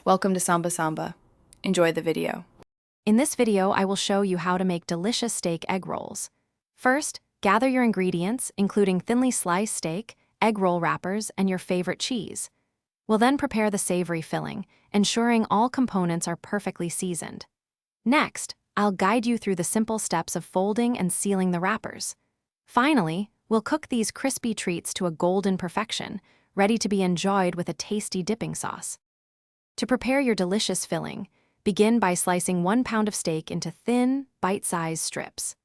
Welcome to Samba Samba. Enjoy the video. In this video, I will show you how to make delicious steak egg rolls. First, gather your ingredients, including thinly sliced steak, egg roll wrappers, and your favorite cheese. We'll then prepare the savory filling, ensuring all components are perfectly seasoned. Next, I'll guide you through the simple steps of folding and sealing the wrappers. Finally, we'll cook these crispy treats to a golden perfection, ready to be enjoyed with a tasty dipping sauce. To prepare your delicious filling, begin by slicing 1 pound of steak into thin, bite-sized strips.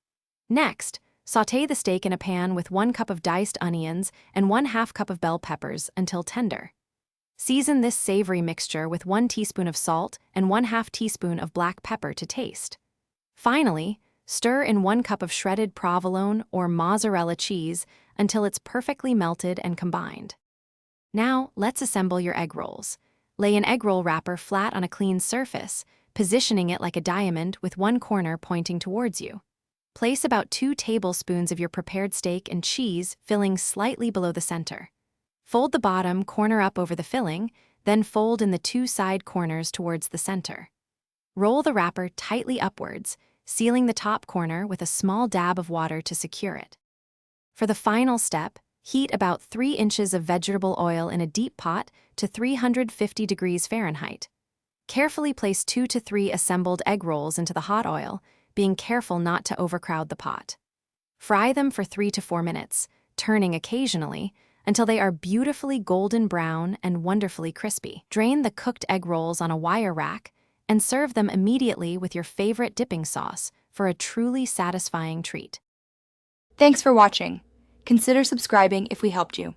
Next, sauté the steak in a pan with 1 cup of diced onions and 1/2 cup of bell peppers until tender. Season this savory mixture with 1 teaspoon of salt and 1/2 teaspoon of black pepper to taste. Finally, stir in 1 cup of shredded provolone or mozzarella cheese until it's perfectly melted and combined. Now, let's assemble your egg rolls. Lay an egg roll wrapper flat on a clean surface, positioning it like a diamond with one corner pointing towards you. Place about 2 tablespoons of your prepared steak and cheese filling slightly below the center. Fold the bottom corner up over the filling, then fold in the 2 side corners towards the center. Roll the wrapper tightly upwards, sealing the top corner with a small dab of water to secure it. For the final step, heat about 3 inches of vegetable oil in a deep pot to 350 degrees Fahrenheit. Carefully place 2 to 3 assembled egg rolls into the hot oil, being careful not to overcrowd the pot. Fry them for 3 to 4 minutes, turning occasionally, until they are beautifully golden brown and wonderfully crispy. Drain the cooked egg rolls on a wire rack and serve them immediately with your favorite dipping sauce for a truly satisfying treat. Thanks for watching. Consider subscribing if we helped you.